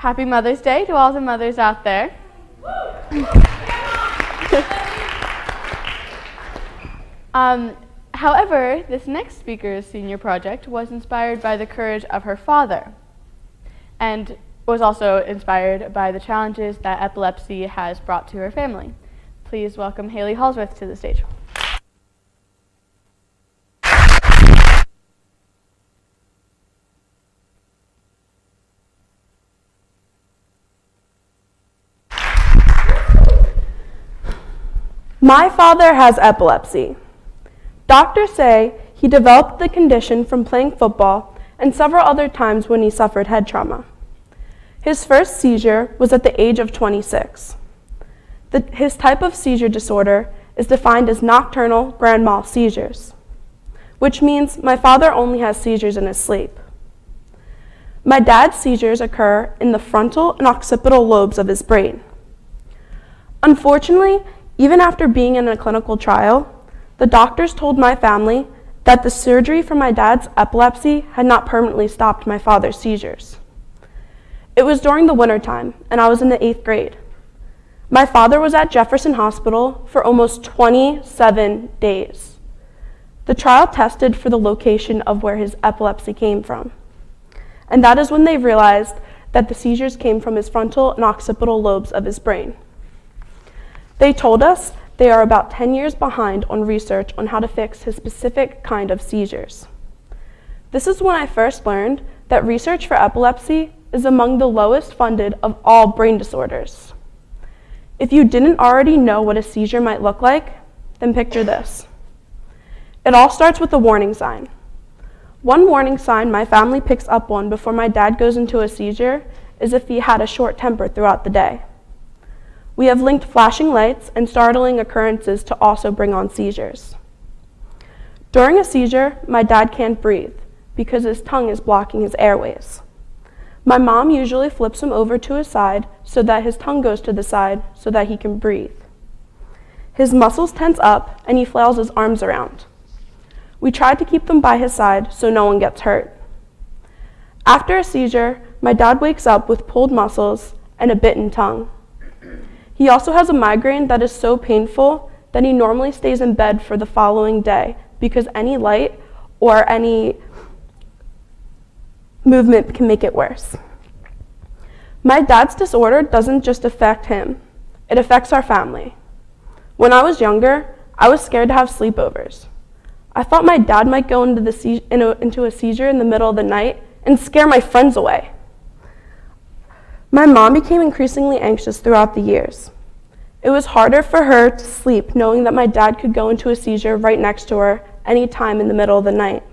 Happy Mother's Day to all the mothers out there. However, this next speaker's senior project was inspired by the courage of her father and was also inspired by the challenges that epilepsy has brought to her family. Please welcome Haley Halsworth to the stage. My father has epilepsy. Doctors say he developed the condition from playing football and several other times when he suffered head trauma. His first seizure was at the age of 26. His type of seizure disorder is defined as nocturnal grand mal seizures, which means my father only has seizures in his sleep. My dad's seizures occur in the frontal and occipital lobes of his brain. Unfortunately, even after being in a clinical trial, the doctors told my family that the surgery for my dad's epilepsy had not permanently stopped my father's seizures. It was during the wintertime, and I was in the 8th grade. My father was at Jefferson Hospital for almost 27 days. The trial tested for the location of where his epilepsy came from, and that is when they realized that the seizures came from his frontal and occipital lobes of his brain. They told us they are about 10 years behind on research on how to fix his specific kind of seizures. This is when I first learned that research for epilepsy is among the lowest funded of all brain disorders. If you didn't already know what a seizure might look like, then picture this. It all starts with a warning sign. One warning sign my family picks up on before my dad goes into a seizure is if he had a short temper throughout the day. We have linked flashing lights and startling occurrences to also bring on seizures. During a seizure, my dad can't breathe because his tongue is blocking his airways. My mom usually flips him over to his side so that his tongue goes to the side so that he can breathe. His muscles tense up and he flails his arms around. We try to keep them by his side so no one gets hurt. After a seizure, my dad wakes up with pulled muscles and a bitten tongue. He also has a migraine that is so painful that he normally stays in bed for the following day because any light or any movement can make it worse. My dad's disorder doesn't just affect him, it affects our family. When I was younger, I was scared to have sleepovers. I thought my dad might go into a seizure in the middle of the night and scare my friends away. My mom became increasingly anxious throughout the years. It was harder for her to sleep knowing that my dad could go into a seizure right next to her any time in the middle of the night.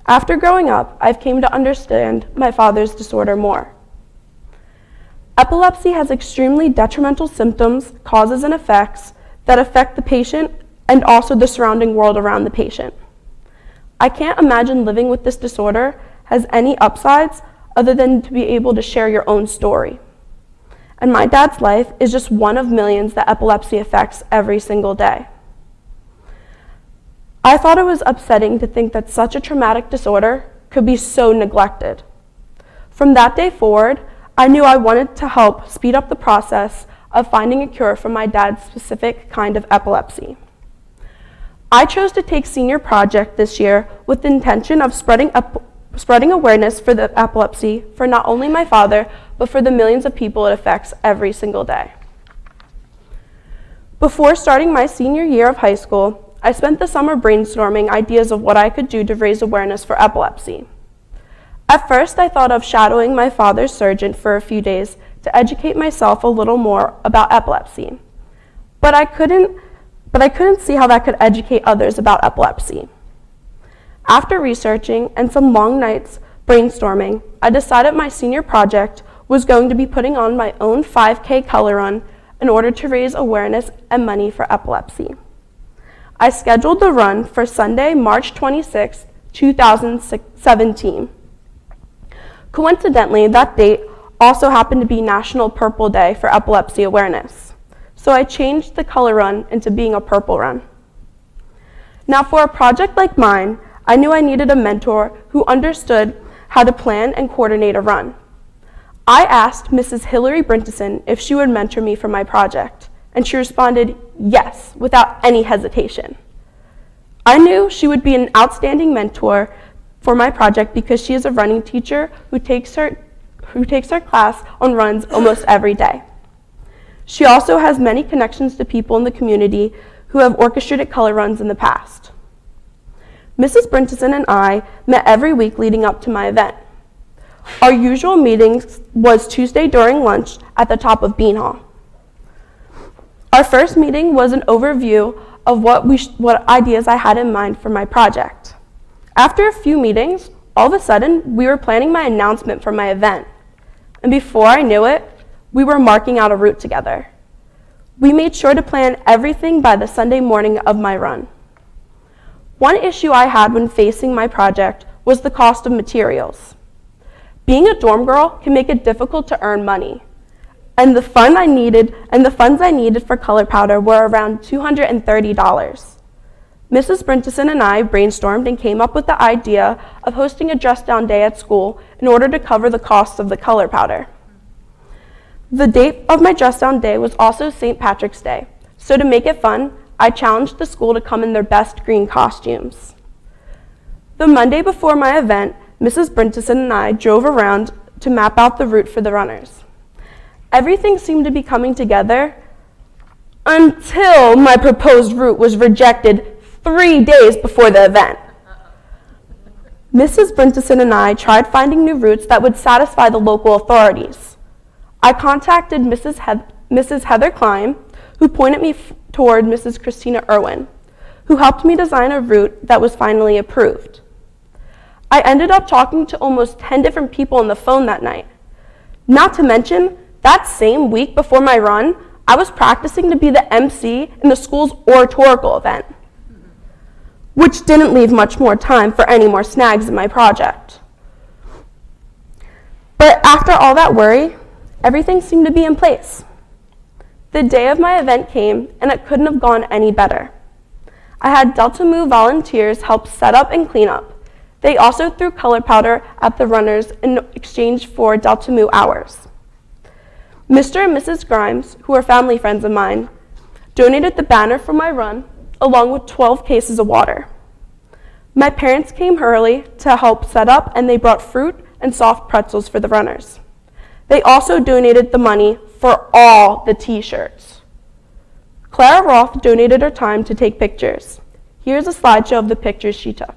After growing up, I've came to understand my father's disorder more. Epilepsy has extremely detrimental symptoms, causes, and effects that affect the patient and also the surrounding world around the patient. I can't imagine living with this disorder has any upsides other than to be able to share your own story. And my dad's life is just one of millions that epilepsy affects every single day. I thought it was upsetting to think that such a traumatic disorder could be so neglected. From that day forward, I knew I wanted to help speed up the process of finding a cure for my dad's specific kind of epilepsy. I chose to take senior project this year with the intention of spreading awareness for the epilepsy for not only my father, but for the millions of people it affects every single day. Before starting my senior year of high school, I spent the summer brainstorming ideas of what I could do to raise awareness for epilepsy. At first, I thought of shadowing my father's surgeon for a few days to educate myself a little more about epilepsy. But I couldn't see how that could educate others about epilepsy. After researching and some long nights brainstorming, I decided my senior project was going to be putting on my own 5K color run in order to raise awareness and money for epilepsy. I scheduled the run for Sunday, March 26, 2017. Coincidentally, that date also happened to be National Purple Day for Epilepsy Awareness, so I changed the color run into being a purple run. Now, for a project like mine, I knew I needed a mentor who understood how to plan and coordinate a run. I asked Mrs. Hillary Brinteson if she would mentor me for my project, and she responded yes, without any hesitation. I knew she would be an outstanding mentor for my project because she is a running teacher who takes her class on runs almost every day. She also has many connections to people in the community who have orchestrated color runs in the past. Mrs. Brinteson and I met every week leading up to my event. Our usual meeting was Tuesday during lunch at the top of Bean Hall. Our first meeting was an overview of what ideas I had in mind for my project. After a few meetings, all of a sudden, we were planning my announcement for my event. And before I knew it, we were marking out a route together. We made sure to plan everything by the Sunday morning of my run. One issue I had when facing my project was the cost of materials. Being a dorm girl can make it difficult to earn money, and the funds I needed for color powder were around $230. Mrs. Brinteson and I brainstormed and came up with the idea of hosting a dress-down day at school in order to cover the costs of the color powder. The date of my dress-down day was also St. Patrick's Day, so to make it fun, I challenged the school to come in their best green costumes. The Monday before my event, Mrs. Brinteson and I drove around to map out the route for the runners. Everything seemed to be coming together until my proposed route was rejected 3 days before the event. Mrs. Brinteson and I tried finding new routes that would satisfy the local authorities. I contacted Mrs. Heather Klein, who pointed me toward Mrs. Christina Irwin, who helped me design a route that was finally approved. I ended up talking to almost 10 different people on the phone that night. Not to mention, that same week before my run, I was practicing to be the MC in the school's oratorical event, which didn't leave much more time for any more snags in my project. But after all that worry, everything seemed to be in place. The day of my event came, and it couldn't have gone any better. I had Delta Mu volunteers help set up and clean up. They also threw color powder at the runners in exchange for Delta Mu hours. Mr. and Mrs. Grimes, who are family friends of mine, donated the banner for my run, along with 12 cases of water. My parents came early to help set up, and they brought fruit and soft pretzels for the runners. They also donated the money for all the t-shirts. Clara Roth donated her time to take pictures. Here's a slideshow of the pictures she took.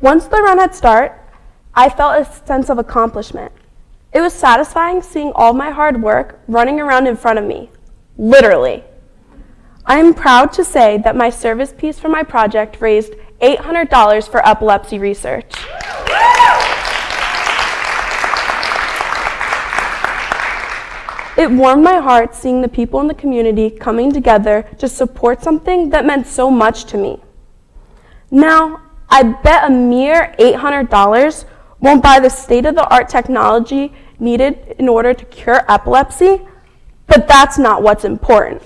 Once the run had started, I felt a sense of accomplishment. It was satisfying seeing all my hard work running around in front of me, literally. I am proud to say that my service piece for my project raised $800 for epilepsy research. It warmed my heart seeing the people in the community coming together to support something that meant so much to me. Now, I bet a mere $800 won't buy the state-of-the-art technology needed in order to cure epilepsy, but that's not what's important.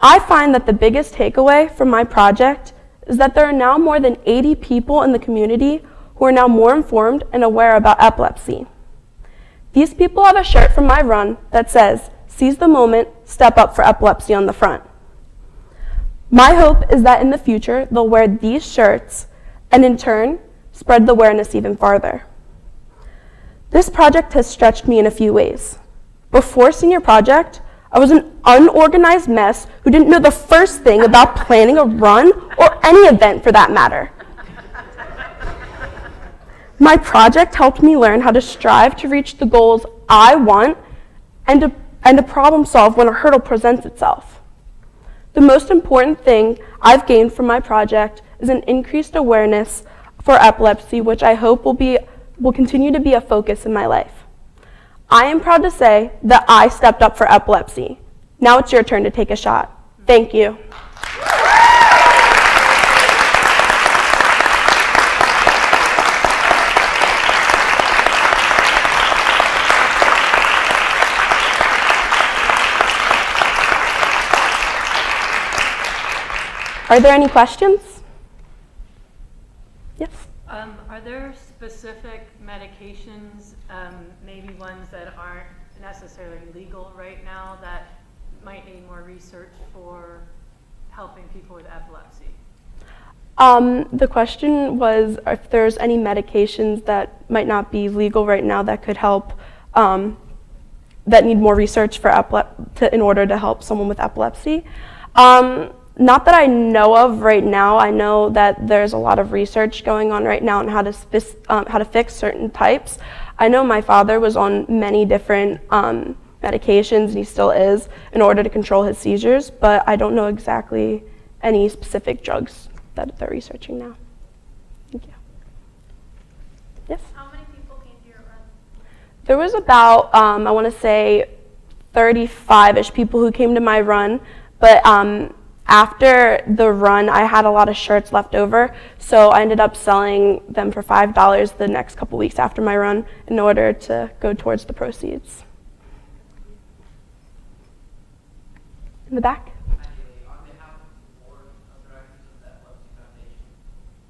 I find that the biggest takeaway from my project is that there are now more than 80 people in the community who are now more informed and aware about epilepsy. These people have a shirt from my run that says, "Seize the moment, step up for epilepsy" on the front. My hope is that in the future, they'll wear these shirts and in turn, spread the awareness even farther. This project has stretched me in a few ways. Before senior project, I was an unorganized mess who didn't know the first thing about planning a run or any event for that matter. My project helped me learn how to strive to reach the goals I want and to problem solve when a hurdle presents itself. The most important thing I've gained from my project is an increased awareness for epilepsy, which I hope will continue to be a focus in my life. I am proud to say that I stepped up for epilepsy. Now it's your turn to take a shot. Thank you. Are there any questions? Yes? Are there specific medications, maybe ones that aren't necessarily legal right now, that might need more research for helping people with epilepsy? The question was if there's any medications that might not be legal right now that could help, that need more research for in order to help someone with epilepsy. Not that I know of right now. I know that there's a lot of research going on right now on how to fix certain types. I know my father was on many different medications, and he still is, in order to control his seizures, but I don't know exactly any specific drugs that they're researching now. Thank you. Yes? How many people came to your run? There was about, I want to say, 35-ish people who came to my run, but after the run, I had a lot of shirts left over, so I ended up selling them for $5 the next couple weeks after my run in order to go towards the proceeds. In the back? On behalf of the board of directors of the Epilepsy Foundation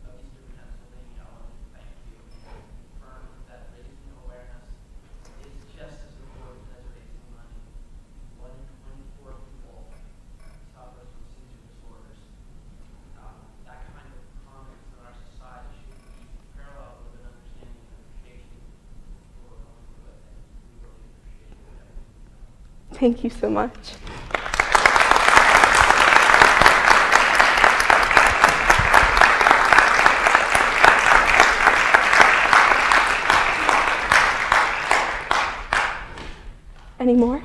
of Eastern Pennsylvania, I want to thank you and confirm that raising awareness is just as important as raising money. 1 in 24 people suffer from seizure disorders. That kind of comments in our society should be parallel with an understanding and appreciation for what we're going through it, and we really appreciate it. Thank you so much. Any more?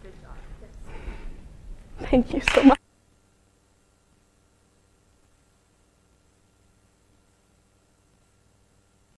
Good job. Thank you so much.